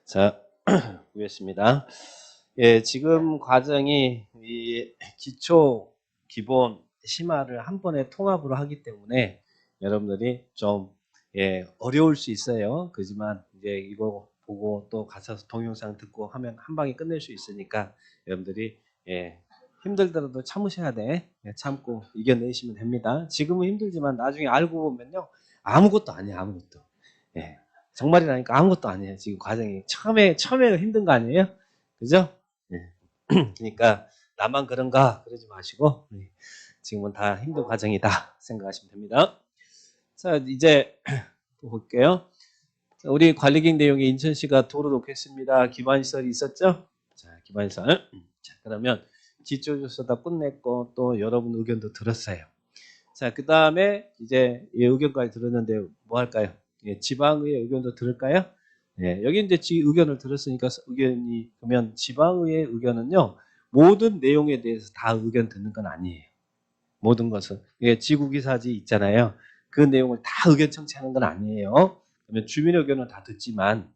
자, 보겠습니다. 예, 지금 과정이 이 기초, 기본, 심화를 한 번에 통합으로 하기 때문에 여러분들이 좀 어려울 수 있어요. 그지만 이제 이거 보고 또 가서 동영상 듣고 하면 한 방에 끝낼 수 있으니까 여러분들이 힘들더라도 참으셔야 돼. 참고 이겨내시면 됩니다. 지금은 힘들지만 나중에 알고 보면요. 아무것도 아니에요. 아무것도. 예. 정말이라니까 아무것도 아니에요. 지금 과정이 처음에 힘든 거 아니에요? 그죠? 예. 그러니까 나만 그런가 그러지 마시고 지금은 다 힘든 과정이다 생각하시면 됩니다. 자, 이제 또 볼게요. 자, 우리 관리기획 내용에 인천시가 도로 놓겠습니다. 기반시설이 있었죠? 자, 기반시설. 자, 그러면 기초조사 다 끝냈고 또 여러분 의견도 들었어요. 자, 그 다음에 이제 의견까지 들었는데 뭐 할까요? 지방의회 의견도 들을까요? 여기 이제 의견을 들었으니까 의견이 그러면 지방의회 의견은요 모든 내용에 대해서 다 의견 듣는 건 아니에요. 모든 것은 지구기사지 있잖아요. 그 내용을 다 의견 청취하는 건 아니에요. 그러면 주민 의견은 다 듣지만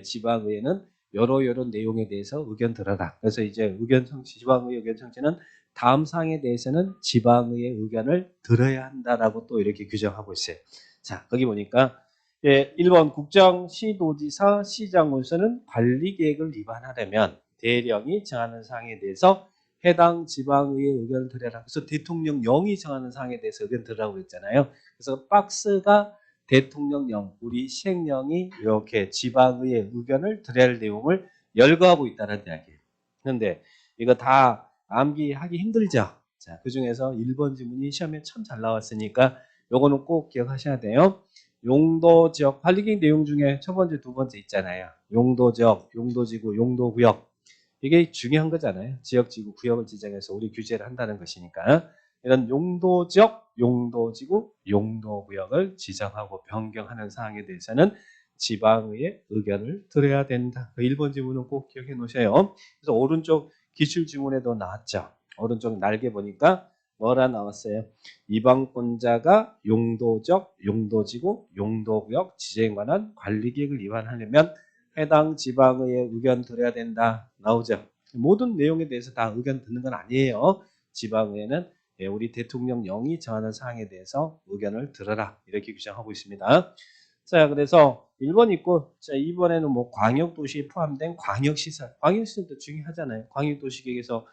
지방의회는 여러 내용에 대해서 의견 들어라. 그래서 이제 의견 청취, 지방의회 의견 청취는 다음 사항에 대해서는 지방의회 의견을 들어야 한다라고 또 이렇게 규정하고 있어요. 자, 거기 보니까 1번 국정시도지사 시장으로서는 관리계획을 위반하려면 대령이 정하는 사항에 대해서 해당 지방의회 의견을 드려라. 그래서 대통령령이 정하는 사항에 대해서 의견 들으라고 했잖아요. 그래서 박스가 대통령령, 우리 시행령이 이렇게 지방의회 의견을 드려야 할 내용을 열거하고 있다는 이야기예요. 그런데 이거 다 암기하기 힘들죠. 자, 그 중에서 1번 지문이 시험에 참 잘 나왔으니까 요거는 꼭 기억하셔야 돼요. 용도지역 관리계획 내용 중에 첫 번째, 두 번째 있잖아요. 용도지역, 용도지구, 용도구역. 이게 중요한 거잖아요. 지역지구, 구역을 지정해서 우리 규제를 한다는 것이니까. 이런 용도지역, 용도지구, 용도구역을 지정하고 변경하는 사항에 대해서는 지방의회 의견을 들어야 된다. 그 1번 지문은 꼭 기억해 놓으세요. 그래서 오른쪽 기출지문에도 나왔죠. 오른쪽 날개 보니까 뭐라 나왔어요? 이방권자가 용도적, 용도지구, 용도구역 지정에 관한 관리계획을 위반하려면 해당 지방의회 의견 들어야 된다. 나오죠. 모든 내용에 대해서 다 의견 듣는 건 아니에요. 지방의회는 우리 대통령령이 정하는 사항에 대해서 의견을 들어라. 이렇게 규정하고 있습니다. 자, 그래서 1번 있고, 자, 2번에는 뭐 광역도시에 포함된 광역시설. 광역시설도 중요하잖아요. 광역도시계획에서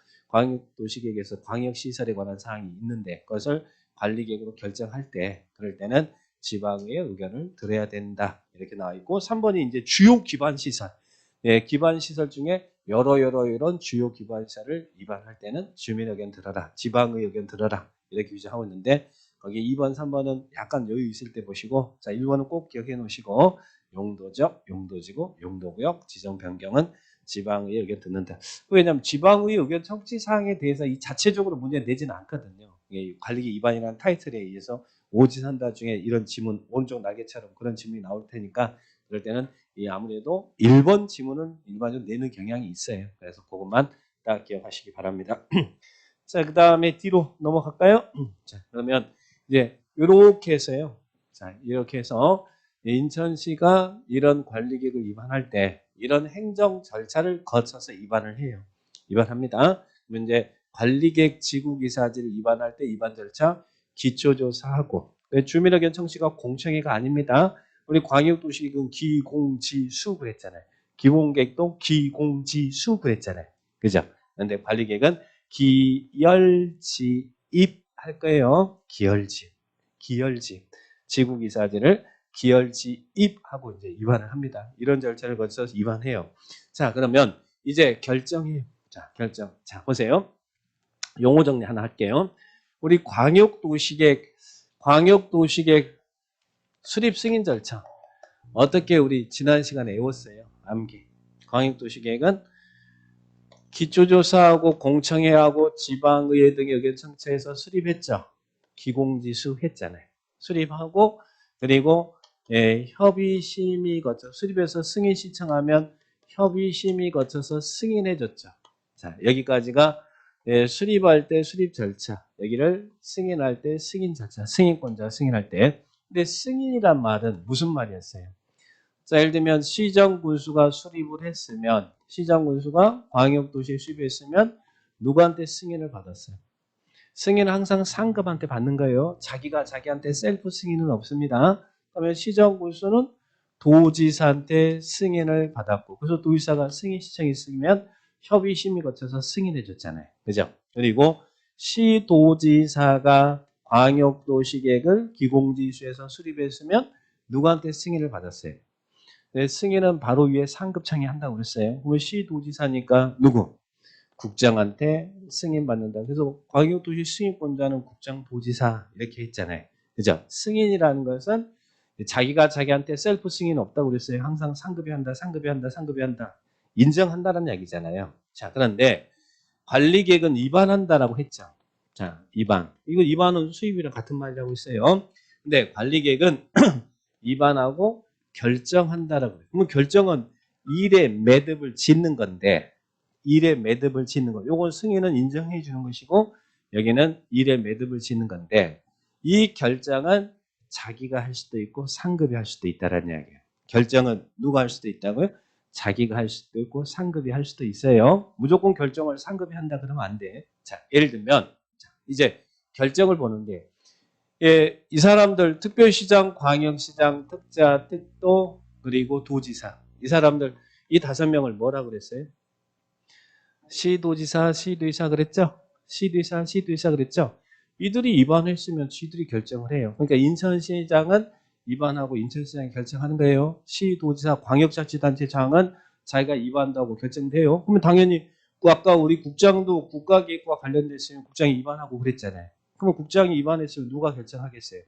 광역시설에 관한 사항이 있는데, 그것을 관리계획으로 결정할 때, 그럴 때는 지방의 의견을 들어야 된다. 이렇게 나와 있고 3번이 이제 주요 기반시설. 기반시설 중에 여러 이런 주요 기반시설을 위반할 때는 주민 의견 들어라. 지방의 의견 들어라. 이렇게 규정하고 있는데 거기 2번, 3번은 약간 여유 있을 때 보시고 자 1번은 꼭 기억해 놓으시고 용도적, 용도지구, 용도구역 지정 변경은 지방의 의견 듣는다. 왜냐하면 지방의 의견 청취 사항에 대해서 이 자체적으로 문제 내지는 않거든요. 관리기 위반이라는 타이틀에 의해서 오지산다 중에 이런 지문 오른쪽 날개처럼 그런 지문이 나올 테니까 그럴 때는 아무래도 1번 지문은 일반적으로 내는 경향이 있어요. 그래서 그것만 딱 기억하시기 바랍니다. 자, 그 다음에 뒤로 넘어갈까요? 자, 그러면 이제 이렇게 해서요. 자, 이렇게 해서 인천시가 이런 관리계획을 위반할 때 이런 행정 절차를 거쳐서 위반을 해요. 위반합니다. 그러면 이제 관리계획 지구기사지를 위반할 때 위반 절차 기초조사하고 주민의견 청취가 공청회가 아닙니다. 우리 광역도시계획은 기공지수 그랬잖아요. 기본계획도 기공지수 그랬잖아요. 그죠? 그런데 관리계획은 기열지입 할 거예요. 기열지. 지구기사지를 기열지입하고 이제 위반을 합니다. 이런 절차를 거쳐서 위반해요. 자, 그러면 이제 결정해요. 자, 결정. 자, 보세요. 용어 정리 하나 할게요. 우리 광역도시계획 수립 승인 절차 어떻게 우리 지난 시간에 외웠어요? 암기. 광역도시계획은 기초조사하고 공청회하고 지방의회 등의 의견 청취해서 수립했죠. 기공지수 했잖아요. 수립하고 그리고 협의심의 거쳐 수립해서 승인 신청하면 협의심의 거쳐서 승인해줬죠. 자, 여기까지가 수립할 때 수립 절차, 여기를 승인할 때 승인 절차, 승인권자 승인할 때. 근데 승인이란 말은 무슨 말이었어요? 자, 예를 들면 시정군수가 수립을 했으면, 시정군수가 광역도시에 수립했으면 누구한테 승인을 받았어요? 승인은 항상 상급한테 받는 거예요. 자기가 자기한테 셀프 승인은 없습니다. 그러면 시정군수는 도지사한테 승인을 받았고, 그래서 도지사가 승인 신청이 있으면 협의 심의 거쳐서 승인해 줬잖아요. 그죠? 그리고 시도지사가 광역도시계획을 기공지수에서 수립했으면 누구한테 승인을 받았어요? 네, 승인은 바로 위에 상급청이 한다고 그랬어요. 그러면 시도지사니까 누구? 국장한테 승인받는다. 그래서 광역도시 승인권자는 국장, 도지사 이렇게 했잖아요. 그죠? 승인이라는 것은 자기가 자기한테 셀프 승인 없다고 그랬어요. 항상 상급이 한다, 상급이 한다, 상급이 한다. 인정한다는 얘기잖아요. 자, 그런데 관리계획은 위반한다라고 했죠. 자, 위반. 이거 위반은 수입이랑 같은 말이라고 했어요. 근데 관리계획은 위반하고 결정한다라고 해요. 그러면 결정은 일에 매듭을 짓는 건데, 일에 매듭을 짓는 거. 요건 승인은 인정해 주는 것이고, 여기는 일에 매듭을 짓는 건데, 이 결정은 자기가 할 수도 있고 상급이 할 수도 있다라는 이야기예요. 결정은 누가 할 수도 있다고요? 자기가 할 수도 있고 상급이 할 수도 있어요. 무조건 결정을 상급이 한다 그러면 안 돼. 자, 예를 들면 이제 결정을 보는데, 예, 이 사람들 특별시장, 광역시장, 특자, 특도, 그리고 도지사, 이 사람들 이 5명을 뭐라 그랬어요? 시도지사, 시도의사 그랬죠? 시도의사, 시도의사 그랬죠? 이들이 위반했으면 지들이 결정을 해요. 그러니까 인천시장은 위반하고 인천시장이 결정하는 거예요. 시도지사, 광역자치단체장은 자기가 위반한다고 결정돼요. 그러면 당연히 아까 우리 국장도 국가계획과 관련됐으면 국장이 위반하고 그랬잖아요. 그러면 국장이 위반했으면 누가 결정하겠어요?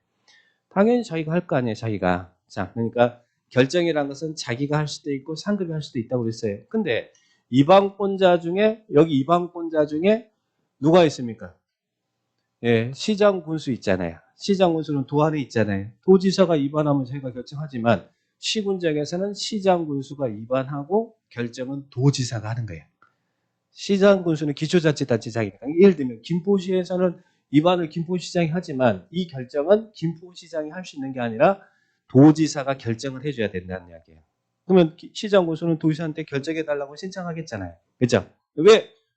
당연히 자기가 할 거 아니에요, 자기가. 자, 그러니까 결정이라는 것은 자기가 할 수도 있고 상급이 할 수도 있다고 그랬어요. 근데 이방권자 중에, 여기 이방권자 중에 누가 있습니까? 예, 시장 군수 있잖아요. 시장 군수는 도 안에 있잖아요. 도지사가 위반하면 저희가 결정하지만 시군장에서는 시장 군수가 위반하고 결정은 도지사가 하는 거예요. 시장 군수는 기초자치단체장이니까. 예를 들면 김포시에서는 위반을 김포시장이 하지만 이 결정은 김포시장이 할 수 있는 게 아니라 도지사가 결정을 해줘야 된다는 이야기예요. 그러면 시장 군수는 도지사한테 결정해달라고 신청하겠잖아요. 그렇죠?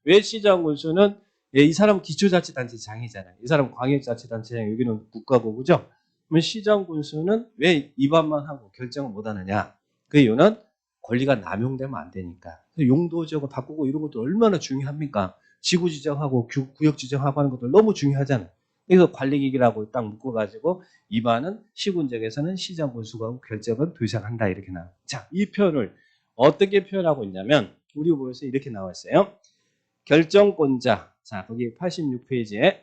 왜 시장 군수는, 예, 이 사람은 기초자치단체장이잖아요. 이 사람은 광역자치단체장, 여기는 국가고, 그죠? 그러면 시장 군수는 왜 위반만 하고 결정을 못하느냐? 그 이유는 권리가 남용되면 안 되니까. 용도 지역을 바꾸고 이런 것도 얼마나 중요합니까? 지구 지정하고 구역 지정하고 하는 것도 너무 중요하잖아요. 그래서 관리기기라고 딱 묶어가지고 위반은 시군적에서는 시장 군수가 결정은 도지사한다 이렇게 나와요. 자, 이 표현을 어떻게 표현하고 있냐면 우리 보에서 이렇게 나와 있어요. 결정권자. 자, 거기 86페이지에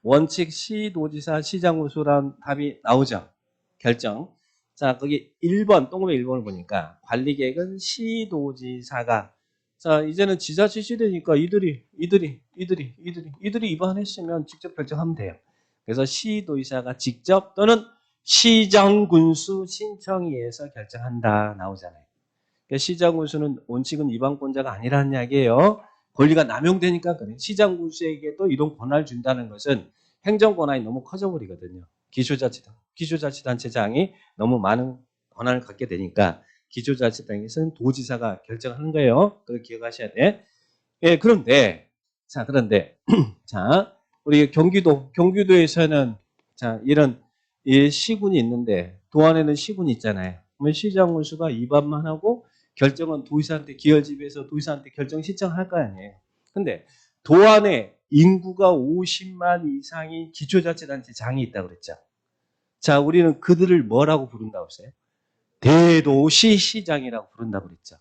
원칙 시도지사 시장군수란 답이 나오죠. 결정. 자, 거기 1번, 동그라미 1번을 보니까 관리계획은 시도지사가, 자, 이제는 지자체 시대니까 이들이 위반했으면 직접 결정하면 돼요. 그래서 시도지사가 직접 또는 시정군수 신청에 의해서 결정한다 나오잖아요. 그러니까 시정군수는 원칙은 위반권자가 아니라는 이야기예요. 권리가 남용되니까 그래. 시장군수에게도 이런 권한을 준다는 것은 행정 권한이 너무 커져버리거든요. 기초자치단체장이 너무 많은 권한을 갖게 되니까 기초자치단체에서는 도지사가 결정하는 거예요. 그걸 기억하셔야 돼. 예, 그런데 자, 우리 경기도에서는 자, 이런 시군이 있는데 도 안에는 시군이 있잖아요. 그러면 시장군수가 위반만 하고 결정은 도지사한테 기열집에서 도지사한테 결정 신청할 거 아니에요. 근데 도 안에 인구가 50만 이상이 기초자치단체장이 있다고 그랬죠. 자, 우리는 그들을 뭐라고 부른다고 했어요? 대도시 시장이라고 부른다고 그랬죠.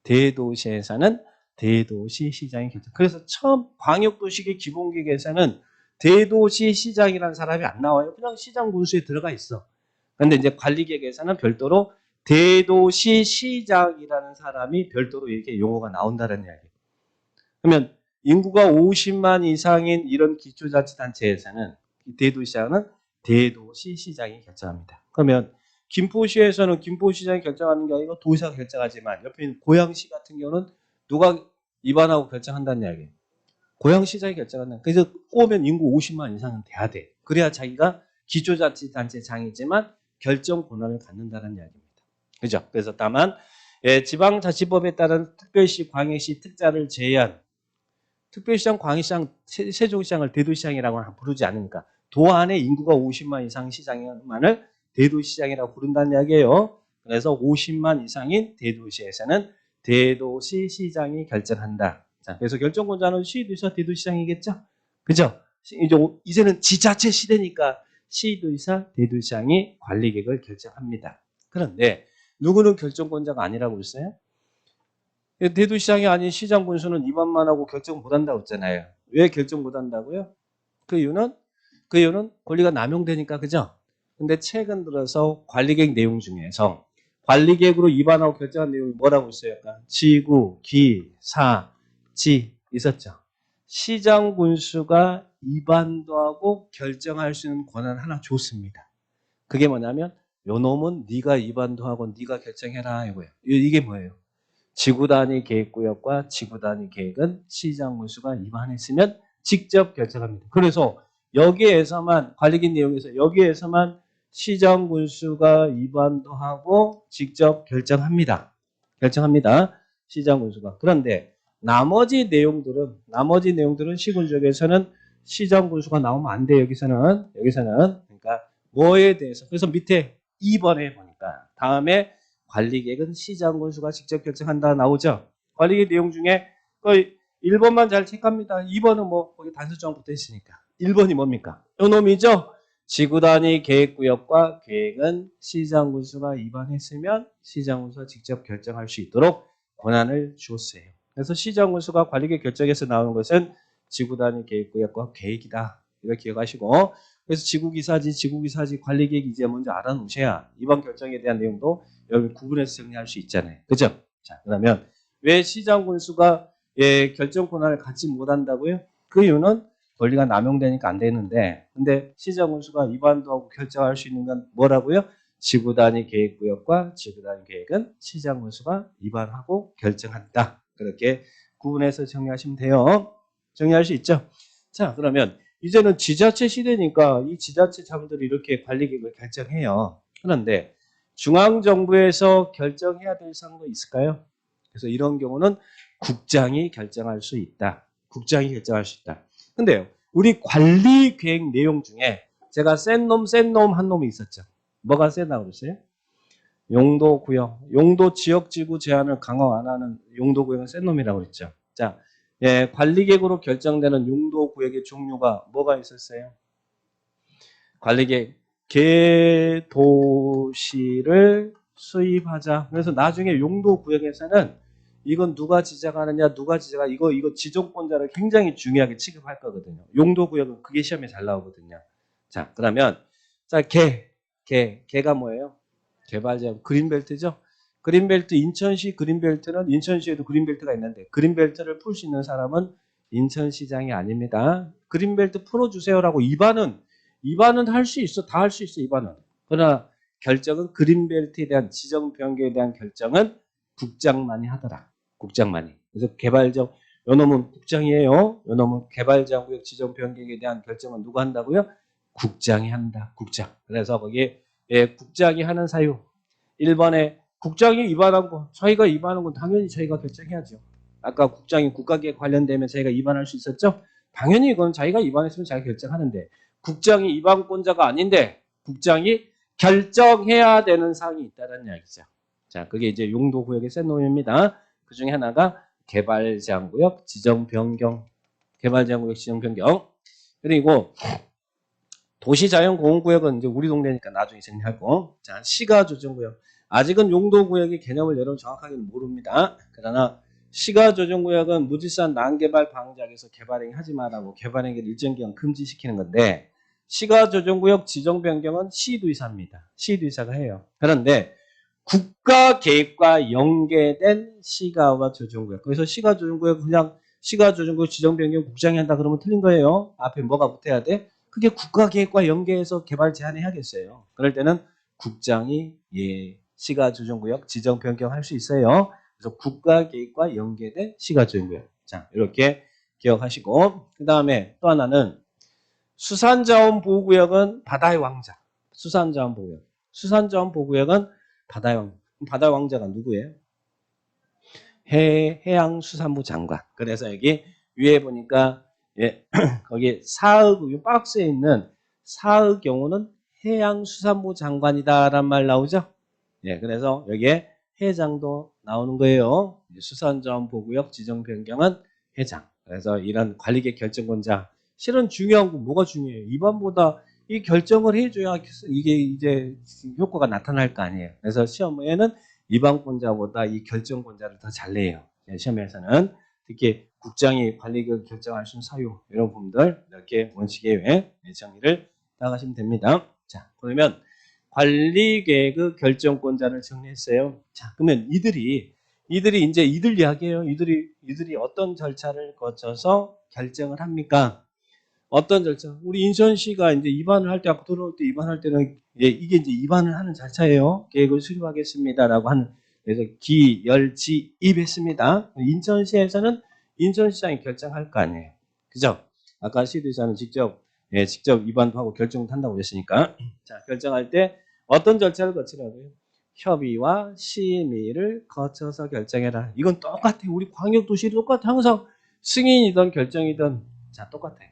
대도시에서는 대도시 시장이 결정. 그래서 처음 광역도시계 기본계획에서는 대도시 시장이라는 사람이 안 나와요. 그냥 시장 군수에 들어가 있어. 그런데 이제 관리계획에서는 별도로 대도시 시장이라는 사람이 별도로 이렇게 용어가 나온다는 이야기예요. 그러면 인구가 50만 이상인 이런 기초자치단체에서는 대도시장은 대도시 시장이 결정합니다. 그러면 김포시에서는 김포시장이 결정하는 게 아니고 도시가 결정하지만 옆에 있는 고양시 같은 경우는 누가 위반하고 결정한다는 이야기예요. 고양시장이 결정한다. 그래서 꼬면 인구 50만 이상은 돼야 돼. 그래야 자기가 기초자치단체장이지만 결정 권한을 갖는다는 이야기입니다. 그죠? 그래서 다만 지방자치법에 따른 특별시, 광역시 특자를 제외한 특별시장, 광역시장, 세종시장을 대도시장이라고는 부르지 않으니까 도 안에 인구가 50만 이상 시장만을 대도시장이라고 부른다는 이야기예요. 그래서 50만 이상인 대도시에서는 대도시 시장이 결정한다. 자, 그래서 결정권자는 시도지사, 대도시장이겠죠? 그죠? 이제는 지자체 시대니까 시도지사, 대도시장이 관리계획을 결정합니다. 그런데 누구는 결정권자가 아니라고 그랬어요? 대도시장이 아닌 시장 군수는 입안만 하고 결정 못한다고 했잖아요. 왜 결정 못한다고요? 그 이유는 권리가 남용되니까, 그죠? 근데 최근 들어서 관리계획 내용 중에서 관리계획으로 입안하고 결정한 내용이 뭐라고 있어요? 약간 지구, 기, 사, 지 있었죠. 시장 군수가 입안도 하고 결정할 수 있는 권한 하나 줬습니다. 그게 뭐냐면 요 놈은 네가 입안도 하고 네가 결정해라 이거예요. 이게 뭐예요? 지구 단위 계획구역과 지구 단위 계획은 시장 군수가 입안했으면 직접 결정합니다. 그래서 여기에서만 관리계획 내용에서 여기에서만 시장 군수가 입안도 하고 직접 결정합니다. 시장 군수가. 그런데 나머지 내용들은 시군적에서는 시장 군수가 나오면 안 돼. 여기서는 그러니까 뭐에 대해서 그래서 밑에 2번에 보니까 다음에 관리계획은 시장 군수가 직접 결정한다 나오죠. 관리계획 내용 중에 거의 1번만 잘 체크합니다. 2번은 뭐 거기 단수점 붙어 있으니까. 1번이 뭡니까? 요 놈이죠. 지구 단위 계획구역과 계획은 시장 군수가 입안했으면 시장 군수가 직접 결정할 수 있도록 권한을 주었어요. 그래서 시장 군수가 관리계획 결정에서 나오는 것은 지구 단위 계획구역과 계획이다. 이걸 기억하시고 그래서 지구기사지 관리계획 이제 먼저 알아놓으셔야 이번 결정에 대한 내용도 여러분 구분해서 정리할 수 있잖아요. 그죠? 자, 그러면 왜 시장 군수가 결정 권한을 갖지 못한다고요? 그 이유는 권리가 남용되니까 안 되는데 근데 시장 군수가 입안도 하고 결정할 수 있는 건 뭐라고요? 지구 단위 계획구역과 지구 단위 계획은 시장 군수가 입안하고 결정한다. 그렇게 구분해서 정리하시면 돼요. 정리할 수 있죠? 자, 그러면 이제는 지자체 시대니까 이 지자체 자본들이 이렇게 관리계획을 결정해요. 그런데 중앙정부에서 결정해야 될 사항도 있을까요? 그래서 이런 경우는 국장이 결정할 수 있다. 근데요, 우리 관리계획 내용 중에 제가 센 놈 한 놈이 있었죠. 뭐가 세다고 그랬어요? 용도구역, 용도지역지구 제한을 강화 완화하는 용도구역은 센 놈이라고 그랬죠. 자, 관리계획으로 결정되는 용도구역의 종류가 뭐가 있었어요? 관리계획, 개도시를 수입하자. 그래서 나중에 용도구역에서는 이건 누가 지정하느냐, 이거 지정권자를 굉장히 중요하게 취급할 거거든요. 용도구역은 그게 시험에 잘 나오거든요. 자, 그러면, 자, 개가 뭐예요? 개발지역, 그린벨트죠? 그린벨트, 인천시 그린벨트는 인천시에도 그린벨트가 있는데 그린벨트를 풀 수 있는 사람은 인천시장이 아닙니다. 그린벨트 풀어주세요라고 입안은 할 수 있어. 다 할 수 있어, 입안은. 그러나 결정은 그린벨트에 대한 지정 변경에 대한 결정은 국장만이 하더라. 국장만이. 그래서 개발적 요 놈은 국장이에요. 요 놈은 개발지구역 지정 변경에 대한 결정은 누가 한다고요? 국장이 한다. 국장. 그래서 거기에 국장이 하는 사유. 1번에 국장이 입안한 거, 저희가 입안한 건 당연히 저희가 결정해야죠. 아까 국장이 국가계획 관련되면 저희가 입안할 수 있었죠? 당연히 이건 자기가 입안했으면 자기가 결정하는데 국장이 입안권자가 아닌데 국장이 결정해야 되는 사항이 있다는 이야기죠. 자, 그게 이제 용도구역의 센 놈입니다. 그 중에 하나가 개발제한구역 지정 변경. 그리고 도시자연공원구역은 이제 우리 동네니까 나중에 정리하고. 자, 시가조정구역. 아직은 용도구역의 개념을 여러분 정확하게는 모릅니다. 그러나 시가조정구역은 무지산 난개발 방지역에서 개발행위 하지 마라고 개발행위를 일정 기간 금지시키는 건데 시가조정구역 지정 변경은 시도의사입니다. 시도의사가 해요. 그런데 국가계획과 연계된 시가와 조정구역. 그래서 시가조정구역 그냥 시가조정구역 지정 변경 국장이 한다 그러면 틀린 거예요. 앞에 뭐가 붙어야 돼? 그게 국가계획과 연계해서 개발 제한해야겠어요. 그럴 때는 국장이 시가조정구역 지정 변경할 수 있어요. 그래서 국가계획과 연계된 시가조정구역. 자, 이렇게 기억하시고 그 다음에 또 하나는 수산자원보호구역은 바다의 왕자. 수산자원보호구역은 바다의 왕자. 바다 왕자가 누구예요? 해양수산부 장관. 그래서 여기 위에 보니까 예, 거기 사의 박스에 있는 사의 경우는 해양수산부 장관이다라는 말 나오죠? 예, 그래서 여기에 회장도 나오는 거예요. 수산자원보구역 지정 변경은 회장. 그래서 이런 관리계 결정권자 실은 중요한 건 뭐가 중요해요? 입안보다 이 결정을 해줘야 이게 이제 효과가 나타날 거 아니에요. 그래서 시험에는 입안권자보다 이 결정권자를 더 잘 내요. 시험에서는 특히 국장이 관리계획 결정할 수 있는 사유 이런 부분들 이렇게 원칙에 의해 정리를 나가시면 됩니다. 자, 그러면 관리계획 결정권자를 정리했어요. 자, 그러면 이들이 이제 이들 이야기예요. 이들이 어떤 절차를 거쳐서 결정을 합니까? 어떤 절차? 우리 인천시가 이제 입안을 할 때, 아까 들어올 때 입안할 때는, 예, 이게 이제 입안을 하는 절차예요. 계획을 수립하겠습니다라고 하는, 그래서 기, 열, 지, 입 했습니다. 인천시에서는 인천시장이 결정할 거 아니에요. 그죠? 아까 시도에서는 직접, 예, 직접 입안도 하고 결정도 한다고 그랬으니까. 자, 결정할 때 어떤 절차를 거치라고요? 협의와 심의를 거쳐서 결정해라. 이건 똑같아요. 우리 광역도시도 똑같아. 항상 승인이든 결정이든, 자, 똑같아요.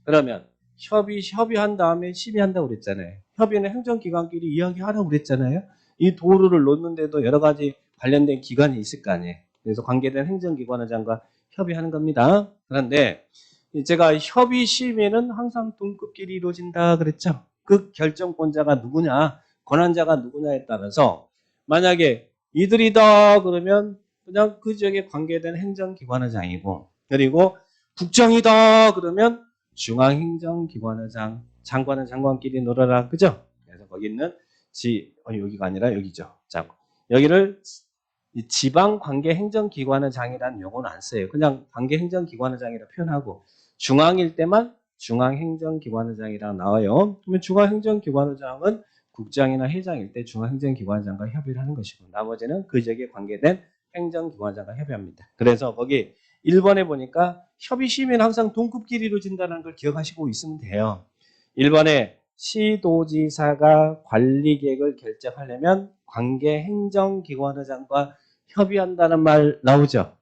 그러면 협의한 다음에 심의한다고 그랬잖아요. 협의는 행정기관끼리 이야기하라고 그랬잖아요. 이 도로를 놓는데도 여러 가지 관련된 기관이 있을 거 아니에요. 그래서 관계된 행정기관장과 협의하는 겁니다. 그런데 제가 협의 심의는 항상 동급끼리 이루어진다 그랬죠. 그 결정권자가 누구냐, 권한자가 누구냐에 따라서 만약에 이들이다 그러면 그냥 그 지역에 관계된 행정기관장이고 그리고 국장이다 그러면 중앙행정기관의장, 장관은 장관끼리 놀아라, 그죠? 그래서 거기 있는 여기가 아니라 여기죠. 자, 여기를 지방관계행정기관의장이라는 용어는 안 써요. 그냥 관계행정기관의장이라 표현하고 중앙일 때만 중앙행정기관의장이라 나와요. 그러면 중앙행정기관의장은 국장이나 회장일 때 중앙행정기관장과 협의를 하는 것이고 나머지는 그 지역에 관계된 행정기관장과 협의합니다. 그래서 거기 1번에 보니까 협의심의는 항상 동급끼리 이루어진다는 걸 기억하시고 있으면 돼요. 1번에 시도지사가 관리계획을 결정하려면 관계행정기관의장과 협의한다는 말 나오죠.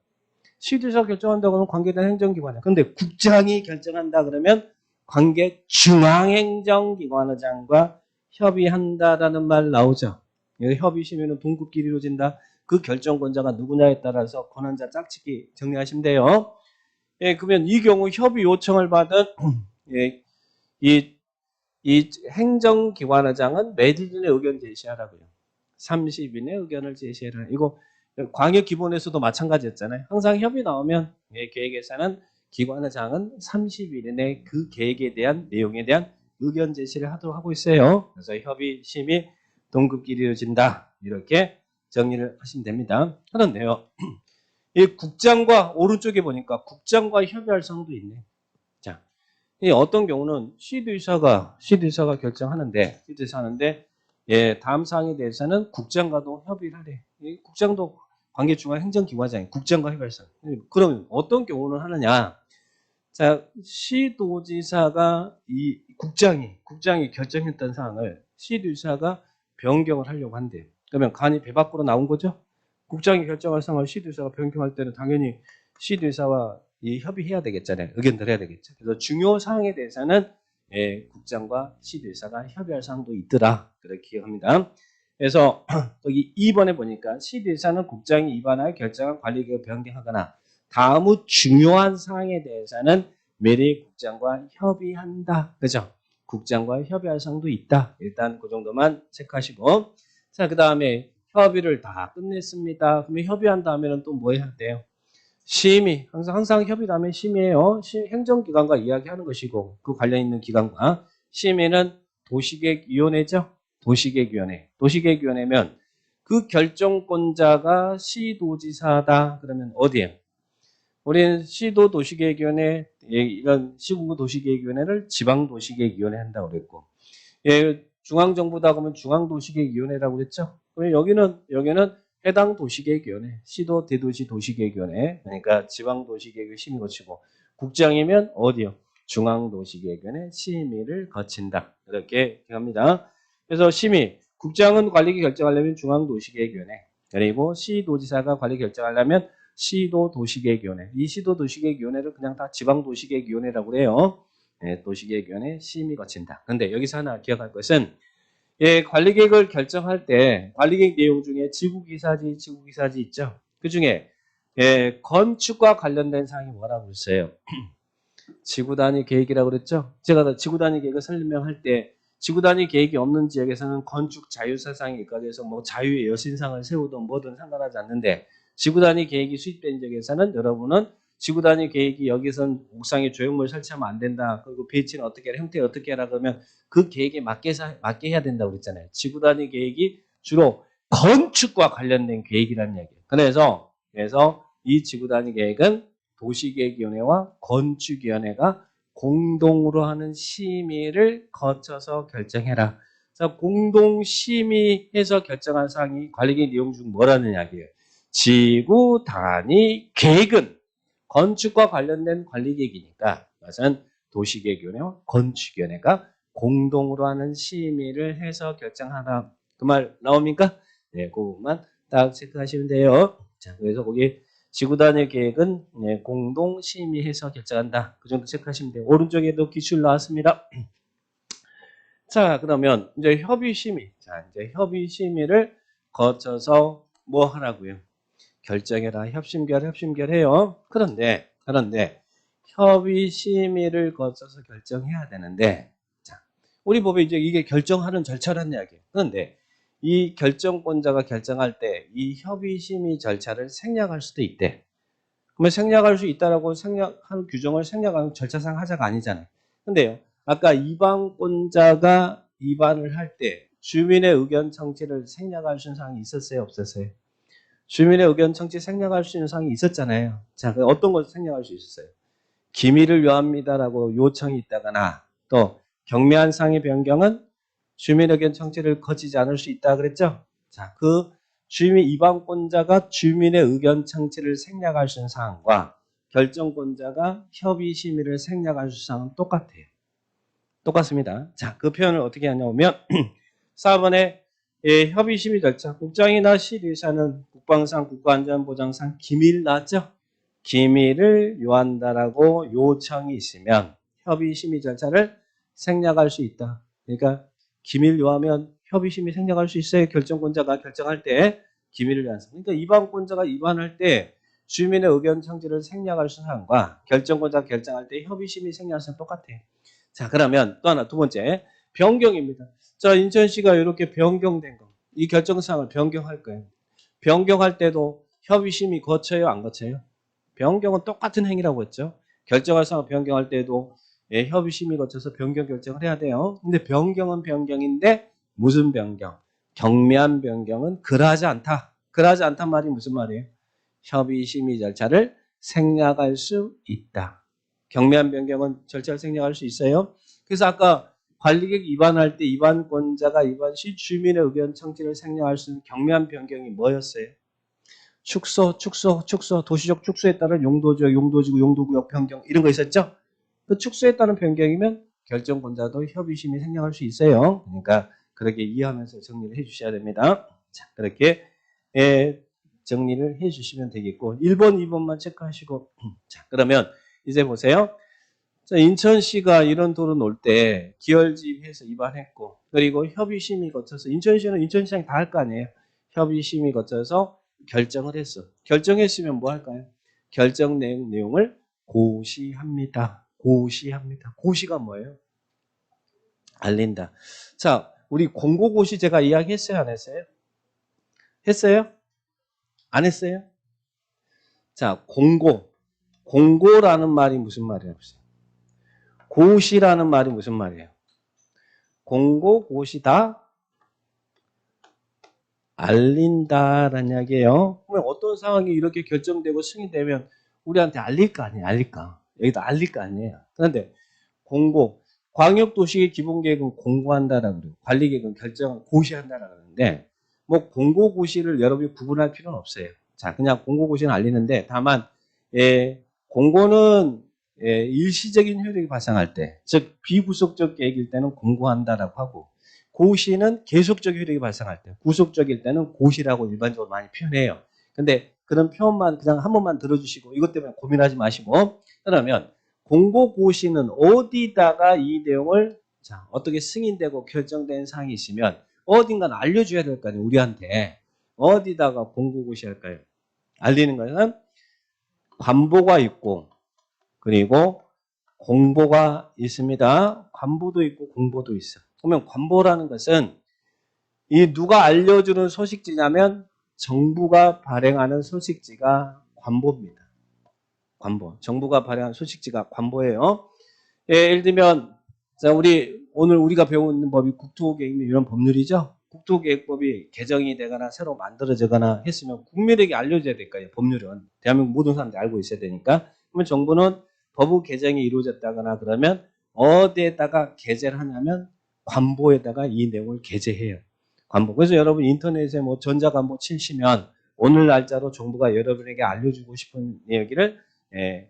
시도지사가 결정한다고 하면 관계된 행정기관이야. 그런데 국장이 결정한다 그러면 관계 중앙행정기관의장과 협의한다라는 말 나오죠. 협의심의는 동급끼리 이루어진다. 그 결정권자가 누구냐에 따라서 권한자 짝짓기 정리하시면 돼요. 예, 그러면 이 경우 협의 요청을 받은 예, 이 행정기관의장은 며칠 전에 의견 제시하라고요. 30일에 의견을 제시해라. 이거 광역기본에서도 마찬가지였잖아요. 항상 협의 나오면 예, 계획에서는 기관의장은 30일 이내 그 계획에 대한 내용에 대한 의견 제시를 하도록 하고 있어요. 그래서 협의, 심의, 동급끼리 이루어진다. 이렇게 정리를 하시면 됩니다. 그런데요. 이 국장과 오른쪽에 보니까 국장과 협의할 사항도 있네. 자, 이 어떤 경우는 시도지사가 결정하는데 예, 다음 사항에 대해서는 국장과도 협의를 하래. 이 국장도 관계중앙행정기관장이 국장과 협의할 사항. 그러면 어떤 경우는 하느냐? 자, 시도지사가 이 국장이 결정했던 사항을 시도지사가 변경을 하려고 한대요. 그러면 간이 배 밖으로 나온 거죠? 국장이 결정할 사항을 시도지사가 변경할 때는 당연히 시도지사와 이 협의해야 되겠잖아요. 의견들 해야 되겠죠. 그래서 중요 사항에 대해서는 예, 국장과 시도지사가 협의할 사항도 있더라. 그렇게 기억합니다. 그래서 여기 2번에 보니까 시도지사는 국장이 입안하여 결정한 관리계획을 변경하거나 다음의 중요한 사항에 대해서는 미리 국장과 협의한다. 그죠? 국장과 협의할 사항도 있다. 일단 그 정도만 체크하시고 자, 그 다음에 협의를 다 끝냈습니다. 그러면 협의한 다음에는 또 뭐 해야 돼요? 심의. 항상 협의 다음에 심의예요. 행정기관과 이야기하는 것이고 그 관련 있는 기관과 심의는 도시계획위원회죠. 도시계획위원회. 도시계획위원회면 그 결정권자가 시도지사다. 그러면 어디에요? 우리는 시도 도시계획위원회 이런 시군구 도시계획위원회를 지방도시계획위원회 한다고 그랬고 예, 중앙정부다 그러면 중앙도시계획위원회라고 그랬죠. 그러면 여기는 해당 도시계획위원회, 시도 대도시 도시계획위원회 그러니까 지방도시계획 심의 거치고 국장이면 어디요? 중앙도시계획위원회 심의를 거친다. 이렇게 합니다. 그래서 심의 국장은 관리계 결정하려면 중앙도시계획위원회, 그리고 시도지사가 관리 결정하려면 시도도시계획위원회. 이 시도도시계획위원회를 그냥 다 지방도시계획위원회라고 그래요. 예, 도시계획위원회 심의 거친다. 그런데 여기서 하나 기억할 것은 예, 관리계획을 결정할 때 관리계획 내용 중에 지구기사지 있죠. 그 중에 예, 건축과 관련된 사항이 뭐라고 했어요? 지구단위 계획이라고 그랬죠. 제가 지구단위 계획을 설명할 때 지구단위 계획이 없는 지역에서는 건축 자유사상이 일각에서 뭐 자유의 여신상을 세우든 뭐든 상관하지 않는데 지구단위 계획이 수립된 지역에서는 여러분은 지구단위 계획이 여기선 옥상에 조형물 설치하면 안 된다. 그리고 배치는 어떻게 해라, 형태 어떻게 해라 그러면 그 계획에 맞게 해야 된다고 그랬잖아요. 지구단위 계획이 주로 건축과 관련된 계획이라는 얘기예요. 그래서 이 지구단위 계획은 도시계획위원회와 건축위원회가 공동으로 하는 심의를 거쳐서 결정해라. 그래서 공동심의해서 결정한 사항이 관리계획 내용 중 뭐라는 이야기예요. 지구 단위 계획은 건축과 관련된 관리계획이니까 그것은 도시계획위원회와 건축위원회가 공동으로 하는 심의를 해서 결정하라. 그 말 나옵니까? 네, 그것만 딱 체크하시면 돼요. 자, 그래서 거기 지구단위 계획은 공동 심의해서 결정한다. 그 정도 체크하시면 돼요. 오른쪽에도 기출 나왔습니다. 자, 그러면 이제 협의 심의. 자, 이제 협의 심의를 거쳐서 뭐 하라고요? 결정해라. 협심결해요. 그런데 협의 심의를 거쳐서 결정해야 되는데, 자, 우리 법에 이제 이게 결정하는 절차란 이야기예요. 그런데 이 결정권자가 결정할 때 이 협의 심의 절차를 생략할 수도 있대. 그러면 생략할 수 있다라고 생략한 규정을 생략하는 절차상 하자가 아니잖아요. 근데요, 아까 이반권자가 이반을 할 때 주민의 의견 청취를 생략할 수 있는 사항이 있었어요, 없었어요? 주민의 의견 청취 생략할 수 있는 사항이 있었잖아요. 자, 어떤 걸 생략할 수 있었어요? 기밀을 요합니다라고 요청이 있다거나 또 경미한 사항의 변경은 주민 의견 청취를 거치지 않을 수 있다 그랬죠? 자, 그 주민 이반권자가 주민의 의견 청취를 생략할 수 있는 사항과 결정권자가 협의 심의를 생략할 수 있는 사항은 똑같아요. 똑같습니다. 자, 그 표현을 어떻게 하냐면 4번에 협의 심의 절차. 국장이나 시의사는 국방상, 국가안전보장상 기밀 나왔죠? 기밀을 요한다라고 요청이 있으면 협의 심의 절차를 생략할 수 있다. 그러니까 기밀 요하면 협의 심의 생략할 수 있어요. 결정권자가 결정할 때 기밀을 요한다. 그러니까 이반권자가 이반할 때 주민의 의견 청취를 생략할 수 있는 사항과 결정권자가 결정할 때 협의 심의 생략할 수 똑같아요. 자, 그러면 또 하나 두 번째 변경입니다. 자, 인천시가 이렇게 변경된 거. 이 결정사항을 변경할 거예요. 변경할 때도 협의심의 거쳐요, 안 거쳐요? 변경은 똑같은 행위라고 했죠. 결정할 사항을 변경할 때도 협의심의 거쳐서 변경 결정을 해야 돼요. 근데 변경은 변경인데 무슨 변경? 경미한 변경은 그러하지 않다. 그러하지 않단 말이 무슨 말이에요? 협의심의 절차를 생략할 수 있다. 경미한 변경은 절차를 생략할 수 있어요. 그래서 아까 관리객 위반할 때 위반권자가 위반 시 주민의 의견 청취를 생략할 수 있는 경미한 변경이 뭐였어요? 축소, 도시적 축소에 따른 용도지역, 용도지구, 용도구역 변경 이런 거 있었죠? 그 축소에 따른 변경이면 결정권자도 협의심이 생략할 수 있어요. 그러니까 그렇게 이해하면서 정리를 해주셔야 됩니다. 자, 그렇게 정리를 해주시면 되겠고 1번, 2번만 체크하시고 자, 그러면 이제 보세요. 자, 인천시가 이런 도로 놓을 때 기열지휘해서 위반했고 그리고 협의심의 거쳐서 인천시는 인천시장 다 할 거 아니에요. 협의심의 거쳐서 결정을 했어. 결정했으면 뭐 할까요? 결정 내용을 고시합니다. 고시가 뭐예요? 알린다. 자, 우리 공고고시 제가 이야기했어요? 안 했어요? 했어요? 안 했어요? 자, 공고라는 말이 무슨 말이에요? 고시라는 말이 무슨 말이에요? 공고, 고시 다 알린다라는 이야기예요. 그러면 어떤 상황이 이렇게 결정되고 승인되면 우리한테 알릴 거 아니에요? 알릴까? 여기다 알릴 거 아니에요? 그런데 공고, 광역도시의 기본계획은 공고한다라고 그래요. 관리계획은 고시한다라고 하는데 뭐 공고, 고시를 여러분이 구분할 필요는 없어요. 자, 그냥 공고, 고시는 알리는데 다만 공고는 일시적인 효력이 발생할 때, 즉 비구속적 계획일 때는 공고한다라고 하고 고시는 계속적 효력이 발생할 때, 구속적일 때는 고시라고 일반적으로 많이 표현해요. 근데 그런 표현만 그냥 한 번만 들어주시고 이것 때문에 고민하지 마시고, 그러면 공고고시는 어디다가 이 내용을 자 어떻게 승인되고 결정된 사항이 있으면 어딘가는 알려줘야 될 거 아니에요. 우리한테 어디다가 공고고시 할까요? 알리는 것은 관보가 있고 그리고 공보가 있습니다. 관보도 있고 공보도 있어. 그러면 관보라는 것은 이 누가 알려주는 소식지냐면 정부가 발행하는 소식지가 관보입니다. 관보. 정부가 발행한 소식지가 관보예요. 예, 예를 들면 자 오늘 우리가 배우는 법이 국토계획 이런 법률이죠. 국토계획법이 개정이 되거나 새로 만들어지거나 했으면 국민에게 알려줘야 될까요? 법률은 대한민국 모든 사람들이 알고 있어야 되니까. 그러면 정부는 법의 개정이 이루어졌다거나 그러면 어디에다가 게재를 하냐면 관보에다가 이 내용을 게재해요. 관보. 그래서 여러분 인터넷에 뭐 전자관보 치시면 오늘 날짜로 정부가 여러분에게 알려주고 싶은 얘기를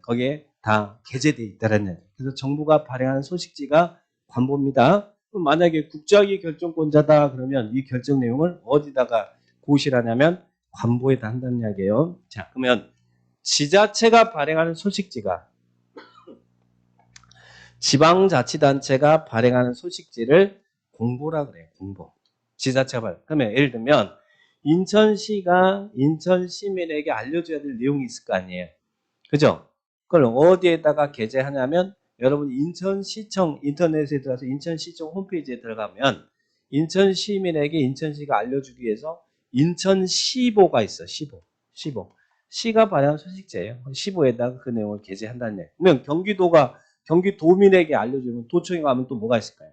거기에 다 게재되어 있다는 얘기예요. 그래서 정부가 발행하는 소식지가 관보입니다. 그럼 만약에 국장이 결정권자다 그러면 이 결정 내용을 어디다가 고시하냐면 관보에다 한다는 이야기예요. 자, 그러면 지자체가 발행하는 소식지가 지방자치단체가 발행하는 소식지를 공보라 그래요. 공보. 지자체가 발행. 그러면 예를 들면 인천시가 인천 시민에게 알려줘야 될 내용이 있을 거 아니에요. 그죠? 그걸 어디에다가 게재하냐면 여러분 인천시청 인터넷에 들어가서 인천시청 홈페이지에 들어가면 인천 시민에게 인천시가 알려주기 위해서 인천시보가 있어. 시보. 시가 발행한 소식지예요. 시보에다가 그 내용을 게재한다는 얘기예요. 그러면 경기도민에게 알려주면 도청에 가면 또 뭐가 있을까요?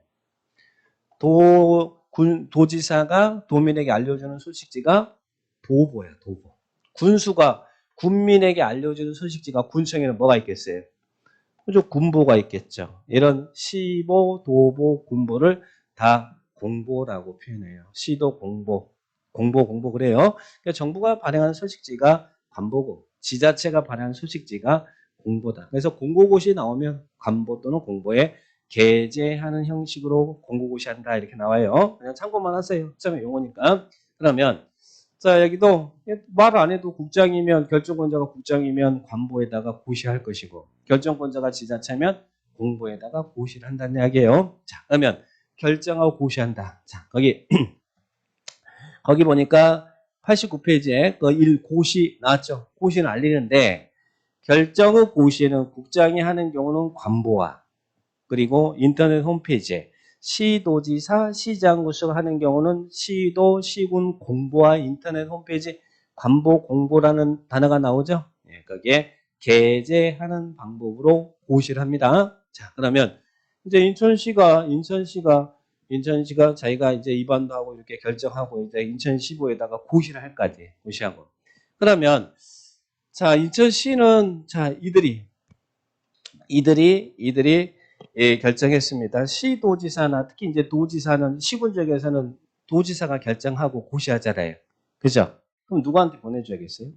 도지사가 도민에게 알려주는 소식지가 도보야. 도보. 군수가 군민에게 알려주는 소식지가 군청에는 뭐가 있겠어요? 그죠? 군보가 있겠죠. 이런 시보, 도보, 군보를 다 공보라고 표현해요. 시도 공보, 공보 그래요. 그러니까 정부가 발행하는 소식지가 관보고 지자체가 발행하는 소식지가 공보다. 그래서 공고고시 나오면 관보 또는 공보에 게재하는 형식으로 공고고시 한다 이렇게 나와요. 그냥 참고만 하세요. 처음에 용어니까. 그러면 자 여기도 말 안 해도 국장이면 결정권자가 국장이면 관보에다가 고시할 것이고 결정권자가 지자체면 공보에다가 고시를 한다는 이야기예요. 자 그러면 결정하고 고시한다. 자 거기 보니까 89페이지에 그 1고시 나왔죠. 고시는 알리는데 결정의 고시는 국장이 하는 경우는 관보와 그리고 인터넷 홈페이지에 시도지사, 시장구수가 하는 경우는 시도, 시군 공보와 인터넷 홈페이지 관보 공보라는 단어가 나오죠. 거기에 게재하는 방법으로 고시를 합니다. 자, 그러면 이제 인천시가 자기가 이제 입안도 하고 이렇게 결정하고 이제 인천시보에다가 고시를 할 거지. 고시하고. 그러면 자, 인천시는 자, 이들이 결정했습니다. 시도지사나 특히 이제 도지사는 시군 지역에서는 도지사가 결정하고 고시하잖아요. 그죠? 그럼 누구한테 보내줘야겠어요?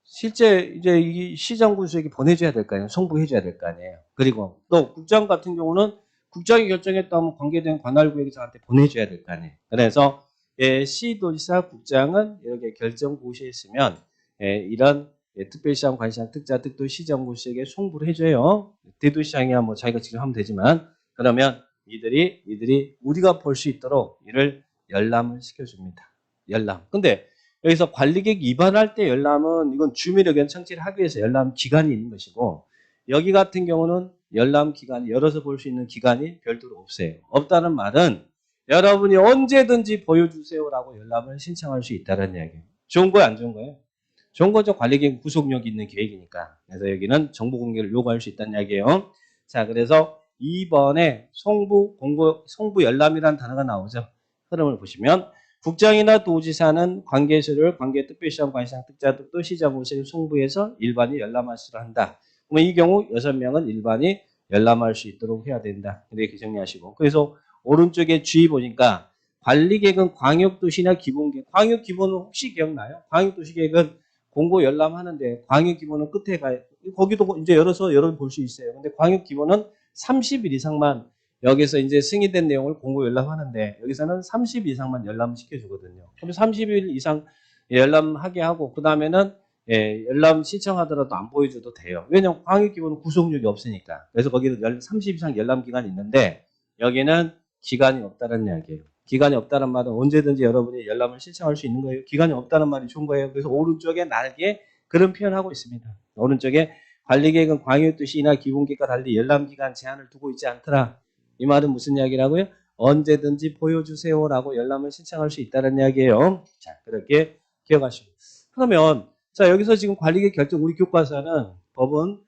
실제 이제 이 시장군수에게 보내줘야 될 거 아니에요. 송부해줘야 될 거 아니에요. 그리고 또 국장 같은 경우는 국장이 결정했다면 관계된 관할구역장한테 보내줘야 될 거 아니에요. 그래서 시도지사 국장은 이렇게 결정 고시했으면 이런 특별시장, 관시장, 특자, 특도, 시정구시에게 송부를 해줘요. 대도시장이야 뭐 자기가 직접 하면 되지만 그러면 이들이 우리가 볼 수 있도록 이를 열람을 시켜줍니다. 열람. 근데 여기서 관리계획 위반할 때 열람은 이건 주민의견 청취를 하기 위해서 열람 기간이 있는 것이고 여기 같은 경우는 열람 기간이 열어서 볼 수 있는 기간이 별도로 없어요. 없다는 말은 여러분이 언제든지 보여주세요라고 열람을 신청할 수 있다는 이야기예요. 좋은 거예요, 안 좋은 거예요? 좋은 거죠. 관리계획 구속력이 있는 계획이니까. 그래서 여기는 정보 공개를 요구할 수 있다는 이야기예요. 자, 그래서 2번에 송부 열람이라는 단어가 나오죠. 흐름을 보시면 국장이나 도지사는 관계서류를 관계특별시장, 관시장, 특자, 특도, 시장구시에 송부해서 일반이 열람할 수 한다. 그러면 이 경우 6명은 일반이 열람할 수 있도록 해야 된다. 이렇게 정리하시고. 그래서 오른쪽에 주의 보니까 관리계획은 광역도시나 기본계획. 광역기본은 혹시 기억나요? 광역도시계획은 공고 열람하는데 광역기본은 끝에 가요. 거기도 이제 열어서 여러분 볼 수 있어요. 근데 광역기본은 30일 이상만 여기서 이제 승인된 내용을 공고 열람하는데 여기서는 30일 이상만 열람 시켜주거든요. 그럼 30일 이상 열람하게 하고 그 다음에는 열람 신청하더라도 안 보여줘도 돼요. 왜냐면 광역기본은 구속력이 없으니까. 그래서 거기는 30일 이상 열람 기간이 있는데 여기는 기간이 없다는 이야기예요. 기간이 없다는 말은 언제든지 여러분이 열람을 신청할 수 있는 거예요. 기간이 없다는 말이 좋은 거예요. 그래서 오른쪽에 날개 그런 표현하고 있습니다. 오른쪽에 관리계획은 광역 도시나 기본계획과 달리 열람 기간 제한을 두고 있지 않더라. 이 말은 무슨 이야기라고요? 언제든지 보여주세요라고 열람을 신청할 수 있다는 이야기예요. 자, 그렇게 기억하시고. 그러면 자 여기서 지금 관리계획 결정 우리 교과서는 법은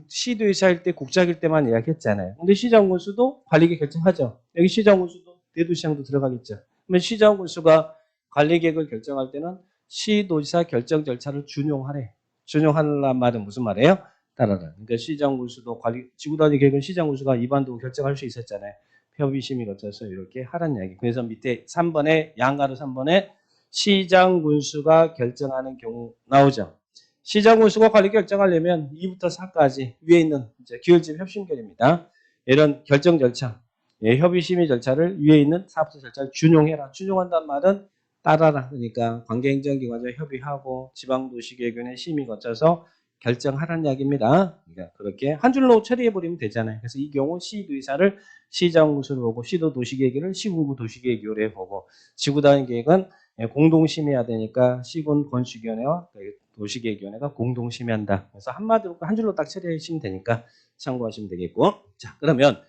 시도의사일 때 국작일 때만 이야기했잖아요. 근데 시장군수도 관리계획 결정하죠. 여기 시장군수도 대도시장도 들어가겠죠. 그러면 시장군수가 관리계획을 결정할 때는 시도지사 결정 절차를 준용하래. 준용하는 말은 무슨 말이에요? 따라라. 그러니까 시장군수도 지구단위 계획은 시장군수가 입안도 결정할 수 있었잖아요. 협의심의 거쳐서 이렇게 하라는 이야기. 그래서 밑에 3번에 양가로 3번에 시장군수가 결정하는 경우 나오죠. 시장군수가 관리 결정하려면 2부터 4까지 위에 있는 이제 기울집 협심결입니다. 이런 결정 절차, 협의심의 절차를 위에 있는 4부터 절차를 준용해라. 준용한다는 말은 따라라. 그러니까 관계행정기관과 협의하고 지방도시계획위원회 심의 거쳐서 결정하라는 이야기입니다. 그러니까 그렇게 한 줄로 처리해버리면 되잖아요. 그래서 이 경우 시도의사를 시장군수를 보고 시도도시계획을 시군구 도시계획위원회에 보고 지구단위계획은 공동심의해야 되니까 시군 건축위원회와 도시계획위원회가 공동심의한다. 그래서 한마디로 한 줄로 딱 처리하시면 되니까 참고하시면 되겠고. 자, 그러면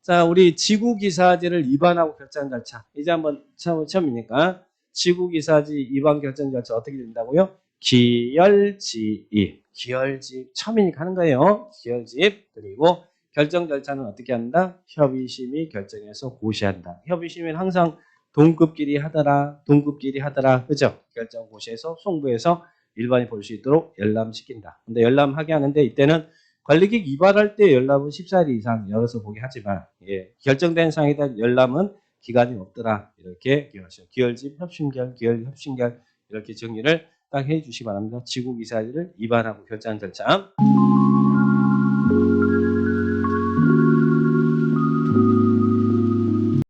자 우리 지구기사지를 위반하고 결정 절차. 이제 한번 처음이니까 지구기사지 위반 결정 절차 어떻게 된다고요? 기열지입. 기열지입 처음이니까 하는 거예요. 기열지입. 그리고 결정 절차는 어떻게 한다? 협의심의 결정해서 고시한다. 협의심은 항상 동급끼리 하더라. 동급끼리 하더라. 그죠? 결정 고시해서 송부해서 일반이 볼 수 있도록 열람시킨다. 근데 열람하게 하는데 이때는 관리계획 위반할 때 열람은 14일 이상 열어서 보게 하지만 결정된 사항에 대한 열람은 기간이 없더라. 이렇게 기억하시죠. 기열집, 협심결, 기열, 협심결 이렇게 정리를 딱 해주시기 바랍니다. 지구기사지를 위반하고 결정 절차.